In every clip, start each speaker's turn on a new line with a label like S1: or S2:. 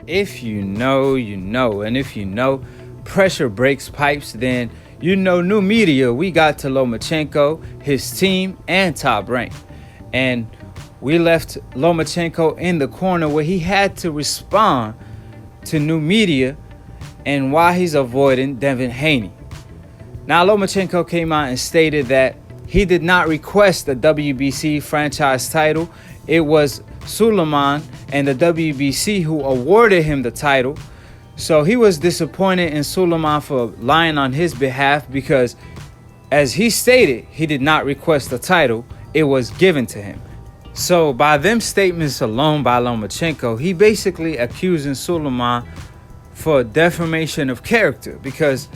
S1: If you know, you know. And if you know pressure breaks pipes, then you know new media we got to Lomachenko, his team, and Top Rank. And we left Lomachenko in the corner where he had to respond to new media and why he's avoiding Devin Haney. Now, Lomachenko came out and stated that he did not request the WBC franchise title. It was Sulaiman and the WBC who awarded him the title. So he was disappointed in Sulaiman for lying on his behalf because, as he stated, he did not request the title. It was given to him. So by them statements alone by Lomachenko, he basically accusing Sulaiman for defamation of character because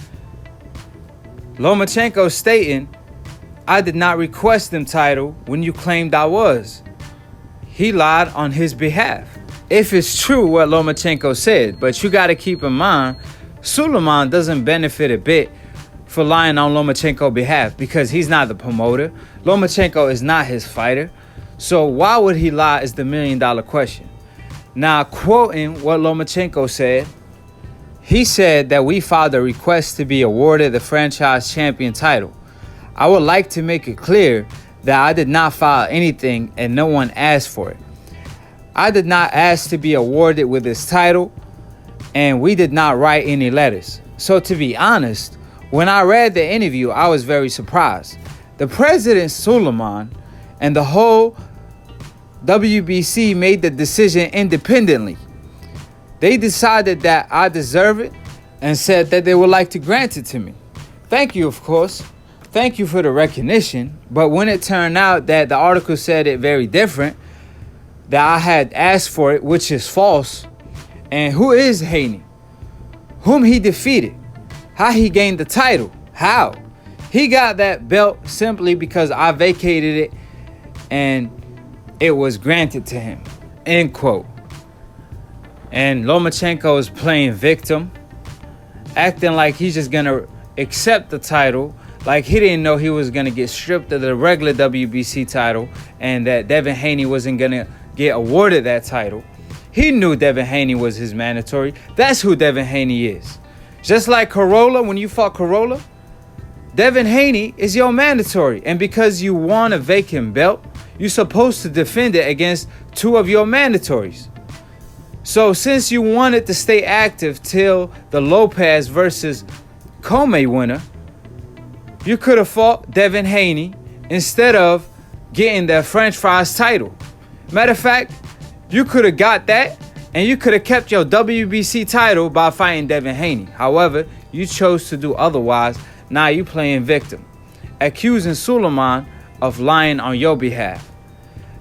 S1: Lomachenko stating, I did not request them title when you claimed I was. He lied on his behalf. If it's true what Lomachenko said, but you got to keep in mind, Sulaiman doesn't benefit a bit for lying on Lomachenko's behalf because he's not the promoter. Lomachenko is not his fighter. So why would he lie is the million-dollar question. Now, quoting what Lomachenko said, he said that we filed a request to be awarded the franchise champion title. I would like to make it clear that I did not file anything and no one asked for it. I did not ask to be awarded with this title and we did not write any letters. So to be honest, when I read the interview, I was very surprised. The president, Sulaiman, and the whole WBC made the decision independently. They decided that I deserve it and said that they would like to grant it to me. Thank you, of course. Thank you for the recognition. But when it turned out that the article said it very different, that I had asked for it, which is false. And who is Haney? Whom he defeated? How he gained the title? How? He got that belt simply because I vacated it and it was granted to him. End quote. And Lomachenko is playing victim, acting like he's just going to accept the title, like he didn't know he was going to get stripped of the regular WBC title and that Devin Haney wasn't going to get awarded that title. He knew Devin Haney was his mandatory. That's who Devin Haney is. Just like Corolla, when you fought Corolla, Devin Haney is your mandatory. And because you won a vacant belt, you're supposed to defend it against two of your mandatories. So since you wanted to stay active till the Lopez versus Comey winner, you could have fought Devin Haney instead of getting that French fries title. Matter of fact, you could have got that and you could have kept your WBC title by fighting Devin Haney. However, you chose to do otherwise. Now you playing victim, accusing Sulaiman of lying on your behalf.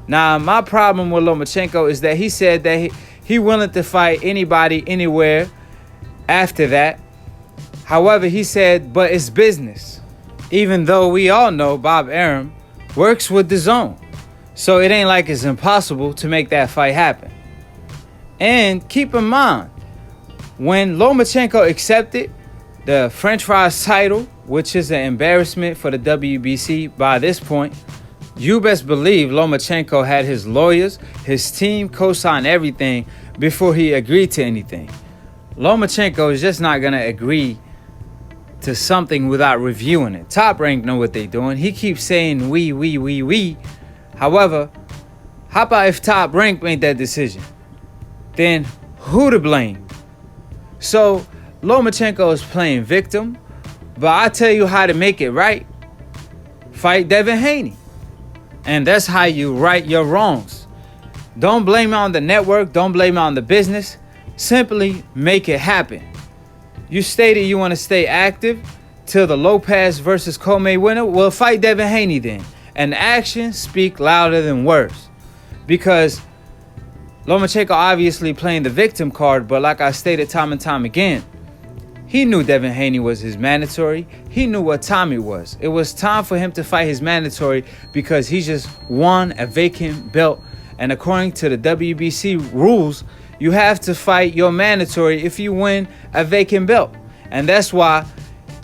S1: Now, my problem with Lomachenko is that he said that he willing to fight anybody, anywhere after that. However, he said, but it's business. Even though we all know Bob Arum works with the zone. So it ain't like it's impossible to make that fight happen. And keep in mind, when Lomachenko accepted the French fries title, which is an embarrassment for the WBC by this point, you best believe Lomachenko had his lawyers, his team co-sign everything before he agreed to anything. Lomachenko is just not going to agree to something without reviewing it. Top Rank know what they're doing. He keeps saying we. However, how about if Top Rank made that decision? Then who to blame? So Lomachenko is playing victim, but I tell you how to make it right. Fight Devin Haney. And that's how you right your wrongs. Don't blame it on the network. Don't blame it on the business. Simply make it happen. You stated you want to stay active till the Lopez versus Comey winner. Well, fight Devin Haney then. And actions speak louder than words. Because Lomachenko obviously playing the victim card, but like I stated time and time again, he knew Devin Haney was his mandatory. He knew what time it was. It was time for him to fight his mandatory because he just won a vacant belt. And according to the WBC rules, you have to fight your mandatory if you win a vacant belt. And that's why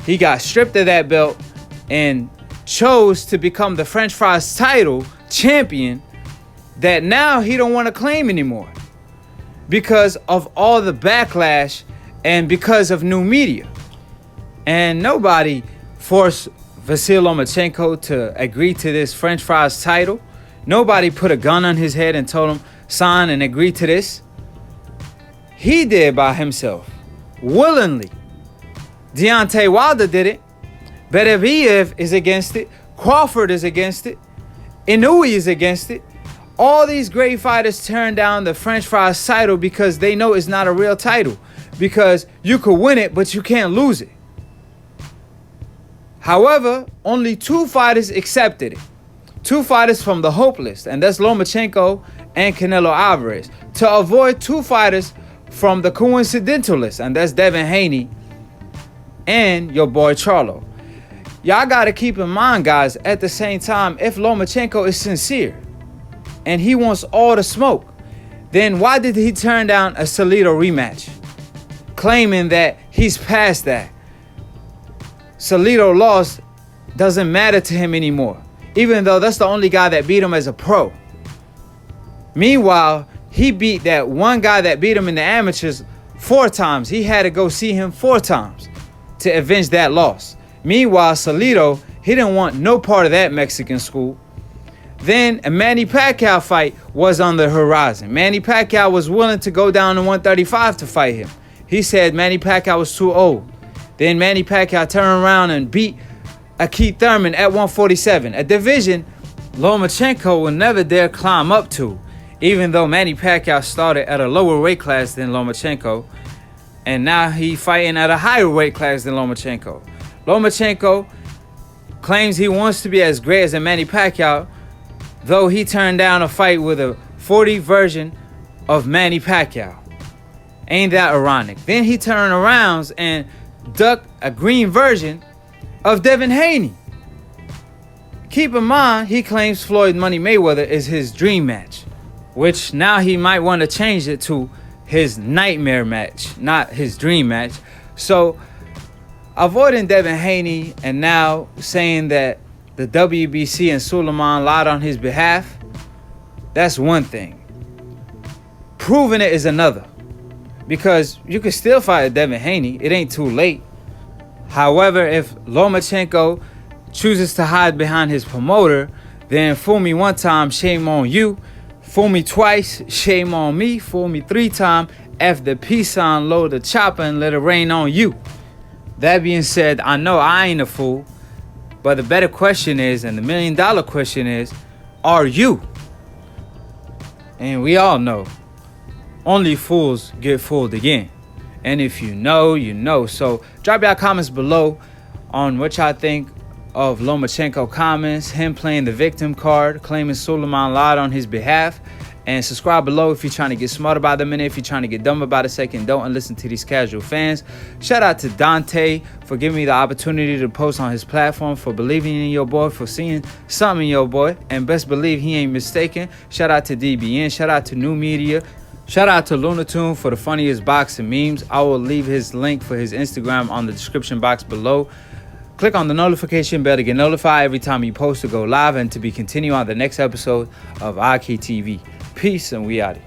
S1: he got stripped of that belt and chose to become the French fries title champion that now he don't want to claim anymore. because of all the backlash and because of new media. And nobody forced Vasyl Lomachenko to agree to this French fries title. Nobody put a gun on his head and told him, sign and agree to this. He did by himself, willingly. Deontay Wilder did it. Beterbiev is against it. Crawford is against it. Inoue is against it. All these great fighters turn down the French fries title because they know it's not a real title. Because you could win it, but you can't lose it. However, only 2 fighters accepted it. 2 fighters from the hope list, and that's Lomachenko and Canelo Alvarez. To avoid 2 fighters from the coincidental list, and that's Devin Haney and your boy Charlo. Y'all got to keep in mind, guys, at the same time, if Lomachenko is sincere and he wants all the smoke, then why did he turn down a Salido rematch? Claiming that he's past that. Salido lost doesn't matter to him anymore, even though that's the only guy that beat him as a pro. Meanwhile, he beat that one guy that beat him in the amateurs 4 times. He had to go see him 4 times to avenge that loss. Meanwhile, Salido, he didn't want no part of that Mexican school. Then a Manny Pacquiao fight was on the horizon. Manny Pacquiao was willing to go down to 135 to fight him. He said Manny Pacquiao was too old. Then Manny Pacquiao turned around and beat Keith Thurman at 147, a division Lomachenko will never dare climb up to, even though Manny Pacquiao started at a lower weight class than Lomachenko, and now he fighting at a higher weight class than Lomachenko. Lomachenko claims he wants to be as great as a Manny Pacquiao, though he turned down a fight with a 40 version of Manny Pacquiao. Ain't that ironic? Then he turned around and ducked a green version of Devin Haney. Keep in mind, he claims Floyd Money Mayweather is his dream match, which now he might want to change it to his nightmare match, not his dream match. So, avoiding Devin Haney and now saying that the WBC and Suleiman lied on his behalf, that's one thing. Proving it is another. Because you can still fight Devin Haney. It ain't too late. However, if Lomachenko chooses to hide behind his promoter, then fool me 1 time, shame on you. Fool me twice, shame on me. Fool me 3 times, F the peace sign, load the chopper and let it rain on you. That being said, I know I ain't a fool. But the better question is, and the $1 million question is, are you? And we all know, only fools get fooled again. And if you know, you know. So drop your comments below on what y'all think of Lomachenko comments, him playing the victim card, claiming Suleiman lied on his behalf. And subscribe below if you're trying to get smart about a minute, if you're trying to get dumb about a second. Don't listen to these casual fans. Shout out to Dante for giving me the opportunity to post on his platform, for believing in your boy, for seeing something in your boy. And best believe he ain't mistaken. Shout out to DBN. Shout out to New Media. Shout out to Lunatoon for the funniest boxing memes. I will leave his link for his Instagram on the description box below. Click on the notification bell to get notified every time you post to go live and to be continued on the next episode of Aki TV. Peace, and we out.